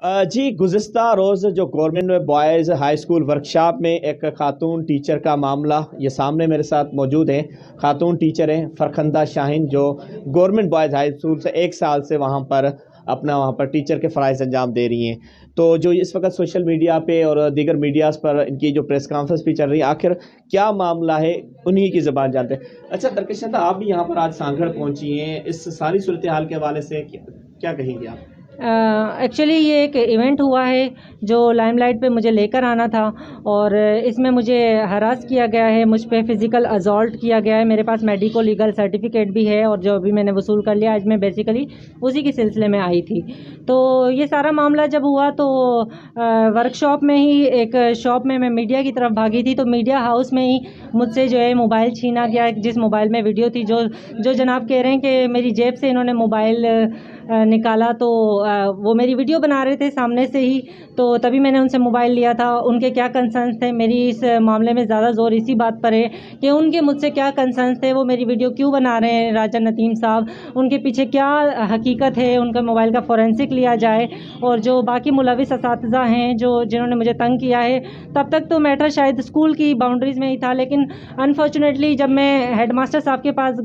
جی گزشتہ روز جو government boys high school workshop میں ایک خاتون ٹیچر کا معاملہ یہ سامنے میرے ساتھ موجود ہے. خاتون ٹیچر ہیں فرخندہ شاہین جو گورنمنٹ بوائز ہائی اسکول سے 1 سال سے وہاں پر ٹیچر کے فرائض انجام دے رہی ہیں. تو جو اس وقت سوشل میڈیا پہ اور دیگر میڈیاز پر ان کی جو پریس کانفرنس بھی چل رہی ہے، آخر کیا معاملہ ہے انہی کی زبان جانتے ہیں. اچھا درکشندہ، آپ بھی یہاں پر آج سانگھڑ پہنچی ہیں، اس ساری صورتحال کے حوالے سے کیا کہیں گے آپ؟ ایکچولی یہ ایک ایونٹ ہوا ہے جو لائم لائٹ پہ مجھے لے کر آنا تھا، اور اس میں مجھے ہراس کیا گیا ہے، مجھ پہ فزیکل ازالٹ کیا گیا ہے. میرے پاس میڈیکو لیگل سرٹیفکیٹ بھی ہے اور جو ابھی میں نے وصول کر لیا. آج میں بیسیکلی اسی کے سلسلے میں آئی تھی. تو یہ سارا معاملہ جب ہوا تو ورک شاپ میں ہی ایک شاپ میں میڈیا کی طرف بھاگی تھی، تو میڈیا ہاؤس میں ہی مجھ سے جو ہے موبائل چھینا گیا، جس موبائل میں ویڈیو تھی. جو جناب کہہ رہے ہیں کہ میری جیب سے انہوں نے موبائل نکالا، تو وہ میری ویڈیو بنا رہے تھے سامنے سے ہی، تو تبھی میں نے ان سے موبائل لیا تھا. ان کے کیا کنسرنس تھے، میری اس معاملے میں زیادہ زور اسی بات پر ہے کہ ان کے مجھ سے کیا کنسرنس تھے، وہ میری ویڈیو کیوں بنا رہے ہیں. راجہ ندیم صاحب، ان کے پیچھے کیا حقیقت ہے، ان کا موبائل کا فورینسک لیا جائے. اور جو باقی ملوث اساتذہ ہیں جنہوں نے مجھے تنگ کیا ہے، تب تک تو میٹر شاید اسکول کی باؤنڈریز میں ہی تھا، لیکن انفارچونیٹلی جب میں ہیڈ ماسٹر صاحب کے پاس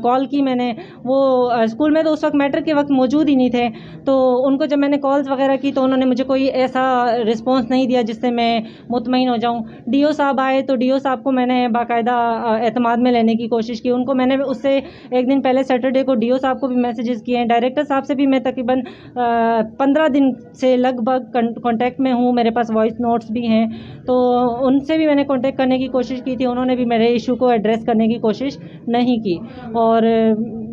کال کی، میں نے وہ اسکول میں تو اس وقت میٹر کے وقت موجود ہی نہیں تھے، تو ان کو جب میں نے کالز وغیرہ کی تو انہوں نے مجھے کوئی ایسا رسپانس نہیں دیا جس سے میں مطمئن ہو جاؤں. ڈی او صاحب آئے تو ڈی او صاحب کو میں نے باقاعدہ اعتماد میں لینے کی کوشش کی. ان کو میں نے اس سے ایک دن پہلے سیٹرڈے کو ڈی او صاحب کو بھی میسیجز کیے ہیں. ڈائریکٹر صاحب سے بھی میں تقریباً 15 دن سے لگ بھگ کانٹیکٹ میں ہوں. میرے پاس وائس نوٹس بھی ہیں، تو ان سے بھی میں نے کانٹیکٹ کرنے کی کوشش کی تھی. انہوں نے بھی میرے ایشو کو ایڈریس کرنے کی کوشش نہیں کی. اور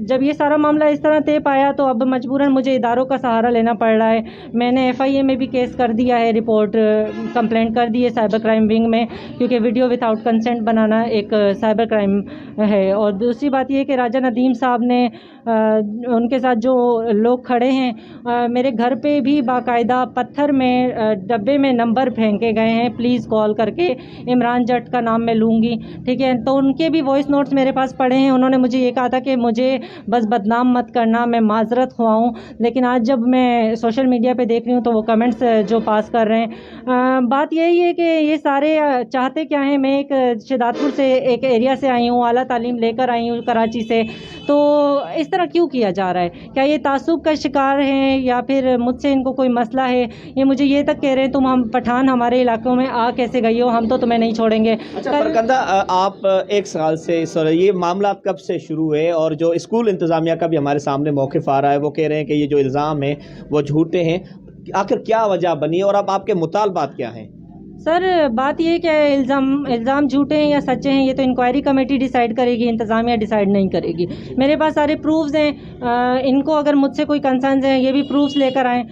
جب یہ سارا معاملہ اس طرح طے پایا تو اب مجبوراً مجھے اداروں کا سہارا لینا پڑ رہا ہے. میں نے ایف آئی اے میں بھی کیس کر دیا ہے، رپورٹ کمپلینٹ کر دی ہے سائبر کرائم ونگ میں، کیونکہ ویڈیو ود آؤٹ کنسنٹ بنانا ایک سائبر کرائم ہے. اور دوسری بات یہ کہ راجہ ندیم صاحب نے ان کے ساتھ جو لوگ کھڑے ہیں، میرے گھر پہ بھی باقاعدہ پتھر میں ڈبے میں نمبر پھینکے گئے ہیں، پلیز کال کر کے عمران جٹ کا نام میں لوں گی، ٹھیک ہے. تو ان کے بھی وائس نوٹس میرے پاس پڑے ہیں. انہوں نے مجھے یہ کہا تھا کہ مجھے بس بدنام مت کرنا، میں معذرت خواہ ہوں. لیکن آج جب میں سوشل میڈیا پہ دیکھ رہی ہوں تو وہ کمنٹس جو پاس کر رہے ہیں، بات یہی ہے کہ یہ سارے چاہتے کیا ہیں. میں ایک شہداد پور سے ایک ایریا سے آئی ہوں، اعلیٰ تعلیم لے کر آئی ہوں کراچی سے. تو اس طرح کیوں کیا جا رہا ہے؟ کیا یہ تعصب کا شکار ہیں یا پھر مجھ سے ان کو کوئی مسئلہ ہے؟ یہ مجھے یہ تک کہہ رہے ہیں ہم پٹھان ہمارے علاقوں میں آ کیسے گئی ہو، ہم تو تمہیں نہیں چھوڑیں گے. اچھا فرخندہ، آپ 1 سال سے یہ معاملات کب سے شروع ہوئے؟ اور جو اسکول انتظامیہ کا بھی ہمارے سامنے موقف آ رہا ہے، وہ کہہ رہے ہیں کہ یہ جو الزام ہیں وہ جھوٹے ہیں. آخر کیا وجہ بنی اور اب آپ کے مطالبات کیا ہیں؟ سر بات یہ کہ الزام جھوٹے ہیں یا سچے ہیں، یہ تو انکوائری کمیٹی ڈیسائیڈ کرے گی، انتظامیہ ڈیسائیڈ نہیں کرے گی. میرے پاس سارے پروفز ہیں. ان کو اگر مجھ سے کوئی کنسرنز ہیں یہ بھی پروفز لے کر آئیں.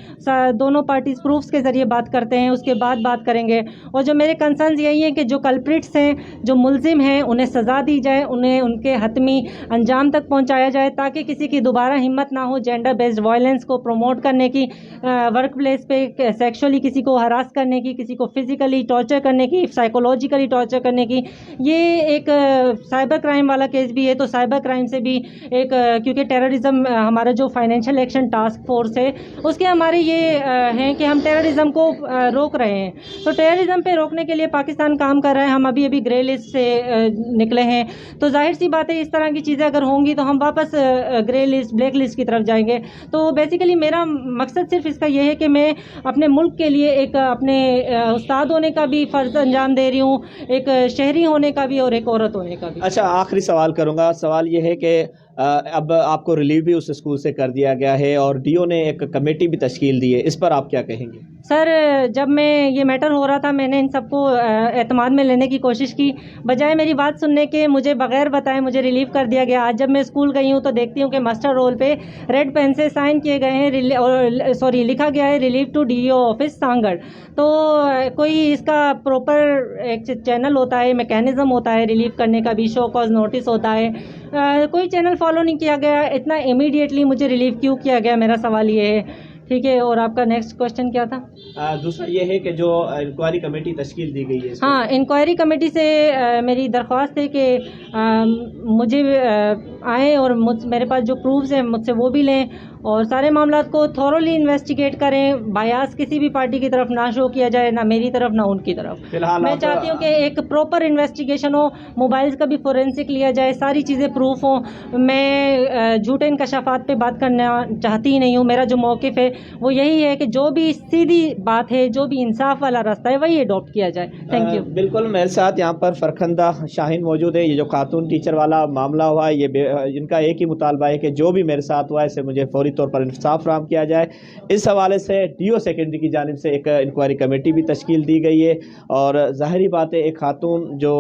دونوں پارٹیز پروفز کے ذریعے بات کرتے ہیں، اس کے بعد بات کریں گے. اور جو میرے کنسرنز یہی ہیں کہ جو کلپریٹس ہیں، جو ملزم ہیں، انہیں سزا دی جائے، انہیں ان کے حتمی انجام تک پہنچایا جائے، تاکہ کسی کی دوبارہ ہمت نہ ہو جینڈر بیسڈ وائلنس کو پروموٹ کرنے کی، ورک پلیس پہ سیکشولی کسی کو ہراس کرنے کی، کسی کو فزیکلی ٹارچر کرنے کی، سائیکولوجیکلی ٹارچر کرنے کی. یہ ایک سائبر کرائم والا کیس بھی ہے. تو سائبر کرائم سے بھی ایک، کیونکہ ٹیررزم ہمارا جو فائنینشیل ایکشن ٹاسک فورس ہے، اس کے ہمارے یہ ہیں کہ ہم ٹیررزم کو روک رہے ہیں. تو ٹیررزم پہ روکنے کے لیے پاکستان کام کر رہا ہے. ہم ابھی گرے لسٹ سے نکلے ہیں. تو ظاہر سی بات ہے اس طرح کی چیزیں اگر ہوں گی تو ہم واپس گرے لسٹ، بلیک لسٹ کی طرف جائیں گے. تو بیسیکلی میرا مقصد صرف اس کا یہ ہے کہ میں اپنے ملک کے لیے ایک اپنے استاد ہونے کا بھی فرض انجام دے رہی ہوں، ایک شہری ہونے کا بھی اور ایک عورت ہونے کا بھی. اچھا آخری سوال کروں گا. سوال یہ ہے کہ اب آپ کو ریلیو بھی اس اسکول سے کر دیا گیا ہے اور ڈی او نے ایک کمیٹی بھی تشکیل دی ہے، اس پر آپ کیا کہیں گے؟ سر جب میں یہ میٹر ہو رہا تھا میں نے ان سب کو اعتماد میں لینے کی کوشش کی، بجائے میری بات سننے کے مجھے بغیر بتائے مجھے ریلیو کر دیا گیا. آج جب میں اسکول گئی ہوں تو دیکھتی ہوں کہ ماسٹر رول پہ ریڈ پین سے سائن کیے گئے ہیں، اور لکھا گیا ہے relieve to D O office Sanghar. تو کوئی اس کا پروپر ایک چینل ہوتا ہے، میکینزم ہوتا ہے ریلیو کرنے کا بھی، شو کاز نوٹس ہوتا ہے، کوئی چینل فالو نہیں کیا گیا. اتنا امیڈیٹلی مجھے ریلیو کیوں کیا گیا، میرا سوال یہ ہے. ٹھیک ہے. اور آپ کا نیکسٹ کوشچن کیا تھا؟ دوسرا یہ ہے کہ جو انکوائری کمیٹی تشکیل دی گئی ہے اس ہاں، انکوائری کمیٹی سے میری درخواست ہے کہ مجھے آئیں اور میرے پاس جو پروفز ہیں مجھ سے وہ بھی لیں اور سارے معاملات کو تھورولی انویسٹیگیٹ کریں. بایاس کسی بھی پارٹی کی طرف نہ شو کیا جائے، نہ میری طرف نہ ان کی طرف. فی الحال میں چاہتی ہوں کہ ایک پراپر انویسٹیگیشن ہو، موبائلز کا بھی فورینسک لیا جائے، ساری چیزیں پروف ہوں. میں جھوٹے انکشافات پہ بات کرنا چاہتی ہی نہیں ہوں. میرا جو موقف ہے وہ یہی ہے کہ جو بھی سیدھی بات ہے، جو بھی انصاف والا راستہ ہے وہی اڈاپٹ کیا جائے. Thank you. بالکل میرے ساتھ یہاں پر فرخندہ شاہین موجود ہے. یہ جو خاتون ٹیچر والا معاملہ ہوا ہے، یہ ان کا ایک ہی مطالبہ ہے کہ جو بھی میرے ساتھ ہوا ہے اسے مجھے فوری طور پر انصاف فراہم کیا جائے. اس حوالے سے ڈی او سیکنڈری کی جانب سے ایک انکوائری کمیٹی بھی تشکیل دی گئی ہے. اور ظاہری بات ہے ایک خاتون جو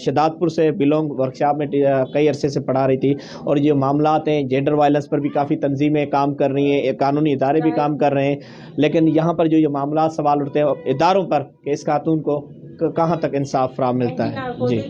شداد پور سے بلونگ ورکشاپ میں کئی عرصے سے پڑھا رہی تھی، اور یہ معاملات ہیں جینڈر وائلنس پر بھی کافی تنظیمیں کام کر رہی ہیں، قانونی ادارے بھی کام کر رہے ہیں، لیکن یہاں پر جو یہ معاملات سوال اٹھتے ہیں اداروں پر کہ اس خاتون کو کہاں تک انصاف فراہم ملتا ہے. جی